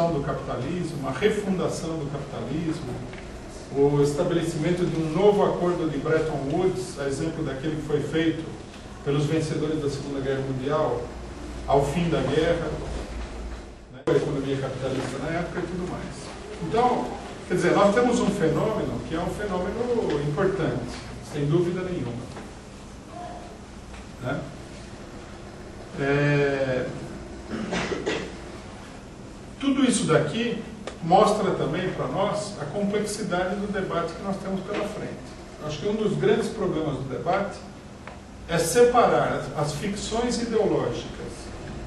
reconstrução do capitalismo, uma refundação do capitalismo, o estabelecimento de um novo acordo de Bretton Woods, a exemplo daquele que foi feito pelos vencedores da Segunda Guerra Mundial, ao fim da guerra, né, a economia capitalista na época e tudo mais. Então, quer dizer, nós temos um fenômeno que é um fenômeno importante, sem dúvida nenhuma. Né? Tudo isso daqui mostra também para nós a complexidade do debate que nós temos pela frente. Acho que um dos grandes problemas do debate é separar as ficções ideológicas,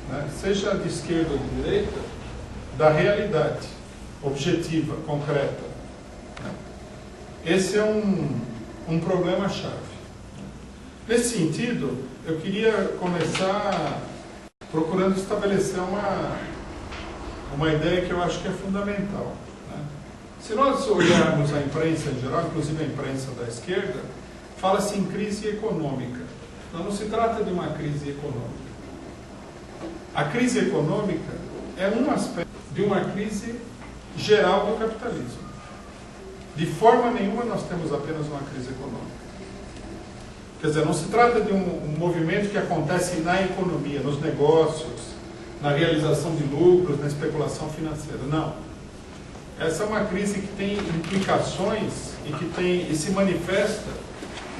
né, seja de esquerda ou de direita, da realidade objetiva, concreta. Esse é um problema-chave. Nesse sentido, eu queria começar procurando estabelecer uma ideia que eu acho que é fundamental. Né? Se nós olharmos a imprensa em geral, inclusive a imprensa da esquerda, fala-se em crise econômica. Então não se trata de uma crise econômica. A crise econômica é um aspecto de uma crise geral do capitalismo. De forma nenhuma nós temos apenas uma crise econômica. Quer dizer, não se trata de um movimento que acontece na economia, nos negócios, na realização de lucros, na especulação financeira. Não. Essa é uma crise que tem implicações e se manifesta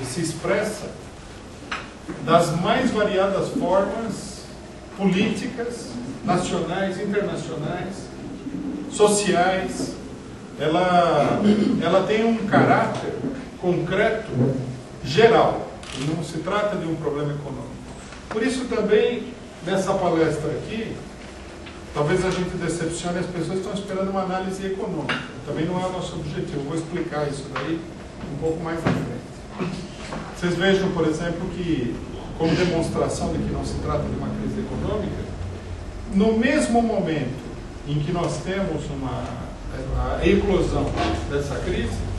e se expressa das mais variadas formas políticas, nacionais, internacionais, sociais. Ela tem um caráter concreto, geral. Não se trata de um problema econômico. Por isso também, nessa palestra aqui, talvez a gente decepcione as pessoas que estão esperando uma análise econômica. Também não é o nosso objetivo. Eu vou explicar isso daí um pouco mais à frente. Vocês vejam, por exemplo, que, como demonstração de que não se trata de uma crise econômica, no mesmo momento em que nós temos a eclosão dessa crise,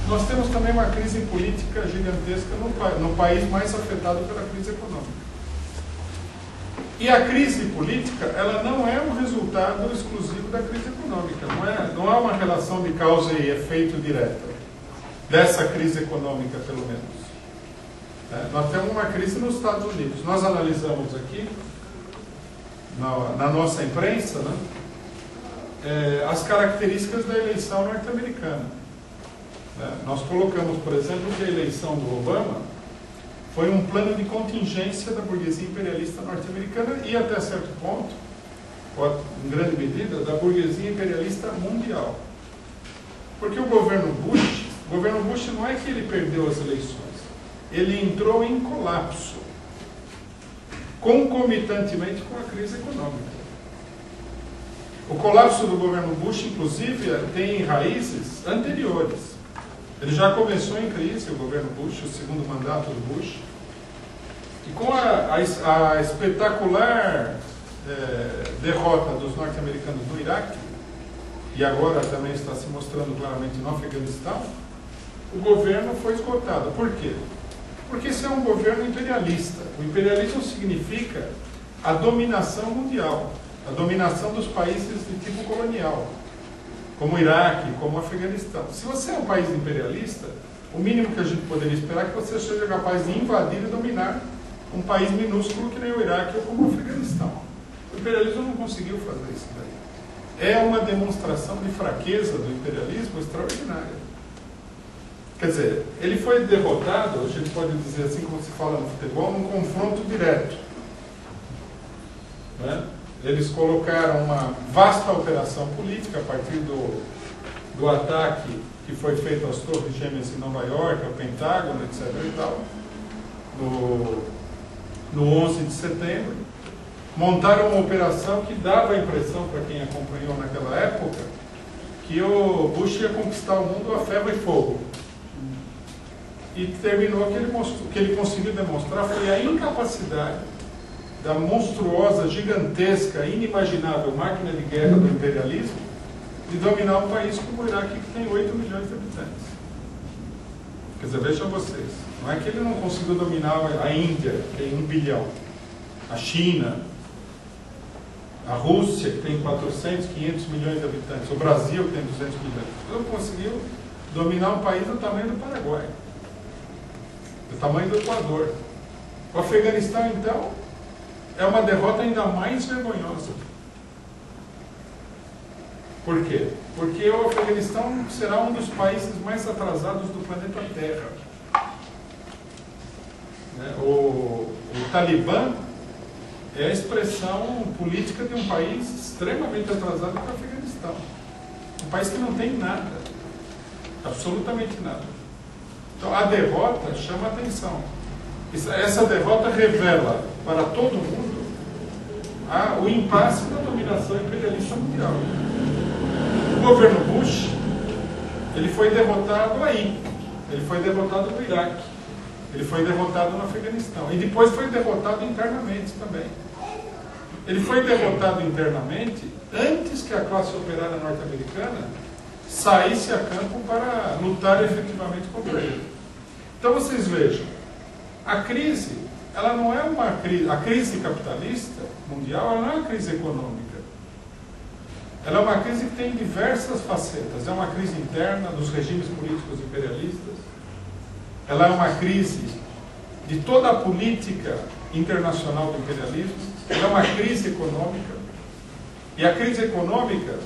nós temos também uma crise política gigantesca no país mais afetado pela crise econômica. E a crise política, ela não é um resultado exclusivo da crise econômica, não é uma relação de causa e efeito direta, dessa crise econômica, pelo menos. Nós temos uma crise nos Estados Unidos. Nós analisamos aqui, na nossa imprensa, né, as características da eleição norte-americana. Nós colocamos, por exemplo, que a eleição do Obama foi um plano de contingência da burguesia imperialista norte-americana e, até certo ponto, em grande medida, da burguesia imperialista mundial. Porque o governo Bush não é que ele perdeu as eleições, ele entrou em colapso, concomitantemente com a crise econômica. O colapso do governo Bush, inclusive, tem raízes anteriores. Ele já começou em crise, o governo Bush, o segundo mandato do Bush, e com a espetacular derrota dos norte-americanos no Iraque, e agora também está se mostrando claramente no Afeganistão, o governo foi esgotado. Por quê? Porque esse é um governo imperialista. O imperialismo significa a dominação mundial, a dominação dos países de tipo colonial, como o Iraque, como o Afeganistão. Se você é um país imperialista, o mínimo que a gente poderia esperar é que você seja capaz de invadir e dominar um país minúsculo que nem o Iraque ou como o Afeganistão. O imperialismo não conseguiu fazer isso daí. É uma demonstração de fraqueza do imperialismo extraordinária. Quer dizer, ele foi derrotado, a gente pode dizer assim, como se fala no futebol, num confronto direto. Né? Eles colocaram uma vasta operação política a partir do ataque que foi feito às Torres Gêmeas em Nova York, ao Pentágono, etc. e tal, no 11 de setembro. Montaram uma operação que dava a impressão, para quem acompanhou naquela época, que o Bush ia conquistar o mundo a ferro e fogo. E terminou que ele conseguiu demonstrar foi a incapacidade da monstruosa, gigantesca, inimaginável máquina de guerra do imperialismo de dominar um país como o Iraque, que tem 8 milhões de habitantes. Quer dizer, vejam vocês, não é que ele não conseguiu dominar a Índia, que tem 1 bilhão, a China, a Rússia, que tem 400, 500 milhões de habitantes, o Brasil, que tem 200 milhões, não conseguiu dominar um país do tamanho do Paraguai, do tamanho do Equador. O Afeganistão, então, é uma derrota ainda mais vergonhosa. Por quê? Porque o Afeganistão será um dos países mais atrasados do planeta Terra. O Talibã é a expressão política de um país extremamente atrasado que é o Afeganistão. Um país que não tem nada. Absolutamente nada. Então a derrota chama a atenção. Essa derrota revela para todo mundo o impasse da dominação imperialista mundial. O governo Bush, ele foi derrotado aí. Ele foi derrotado no Iraque. Ele foi derrotado no Afeganistão. E depois foi derrotado internamente também. Ele foi derrotado internamente antes que a classe operária norte-americana saísse a campo para lutar efetivamente contra ele. Então vocês vejam, a crise, ela não é uma crise, a crise capitalista mundial, ela não é uma crise econômica. Ela é uma crise que tem diversas facetas. É uma crise interna dos regimes políticos imperialistas. Ela é uma crise de toda a política internacional do imperialismo. Ela é uma crise econômica. E a crise econômica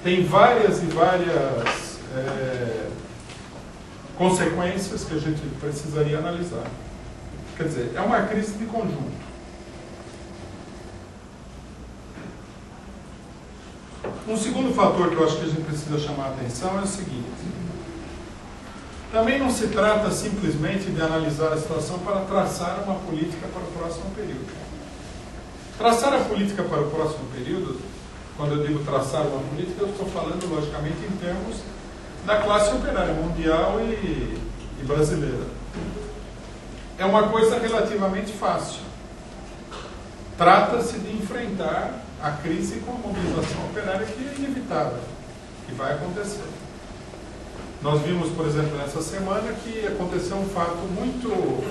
tem várias e várias consequências que a gente precisaria analisar. Quer dizer, é uma crise de conjunto. Um segundo fator que eu acho que a gente precisa chamar a atenção é o seguinte: também não se trata simplesmente de analisar a situação para traçar uma política para o próximo período. Traçar a política para o próximo período, quando eu digo traçar uma política, eu estou falando logicamente em termos da classe operária mundial e brasileira. É uma coisa relativamente fácil. Trata-se de enfrentar a crise com a mobilização operária, que é inevitável, que vai acontecer. Nós vimos, por exemplo, nessa semana que aconteceu um fato muito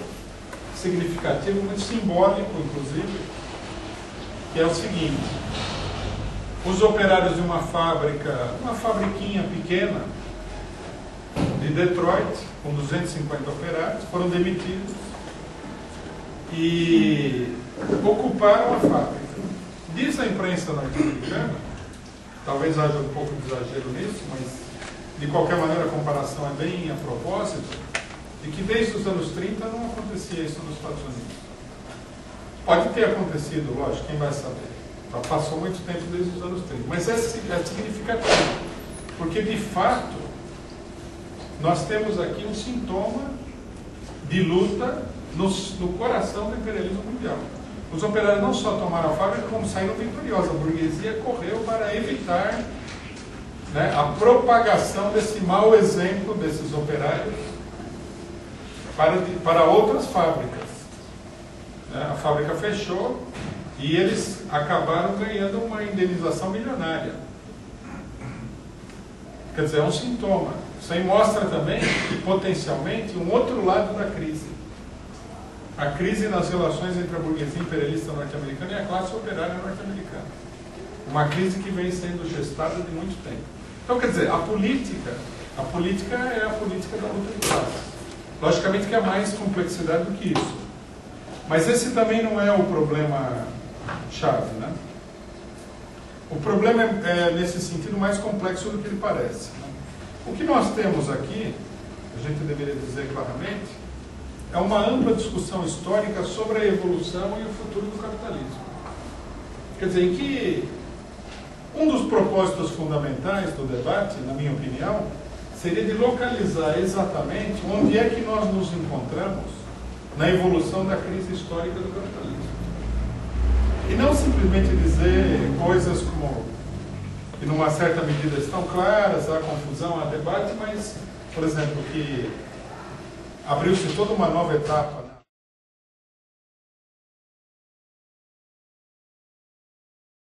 significativo, muito simbólico, inclusive, que é o seguinte: os operários de uma fabriquinha pequena de Detroit, com 250 operários, foram demitidos e ocuparam a fábrica. Diz a imprensa norte-americana, talvez haja um pouco de exagero nisso, mas de qualquer maneira a comparação é bem a propósito, de que desde os anos 30 não acontecia isso nos Estados Unidos. Pode ter acontecido, lógico, quem vai saber. Passou muito tempo desde os anos 30, mas é significativo, porque de fato nós temos aqui um sintoma de luta no coração do imperialismo mundial. Os operários não só tomaram a fábrica, como saíram vitoriosos. A burguesia correu para evitar, a propagação desse mau exemplo desses operários para outras fábricas. A fábrica fechou e eles acabaram ganhando uma indenização milionária. Quer dizer, é um sintoma. Isso aí mostra também que, potencialmente, um outro lado da crise. A crise nas relações entre a burguesia imperialista norte-americana e a classe operária norte-americana. Uma crise que vem sendo gestada de muito tempo. Então, quer dizer, a política é a política da luta de classes. Logicamente que há mais complexidade do que isso. Mas esse também não é o problema chave, né? O problema é, nesse sentido, mais complexo do que ele parece. O que nós temos aqui, a gente deveria dizer claramente, é uma ampla discussão histórica sobre a evolução e o futuro do capitalismo. Quer dizer, em que um dos propósitos fundamentais do debate, na minha opinião, seria de localizar exatamente onde é que nós nos encontramos na evolução da crise histórica do capitalismo. E não simplesmente dizer coisas como que numa certa medida estão claras, há confusão, há debate, mas, por exemplo, que abriu-se toda uma nova etapa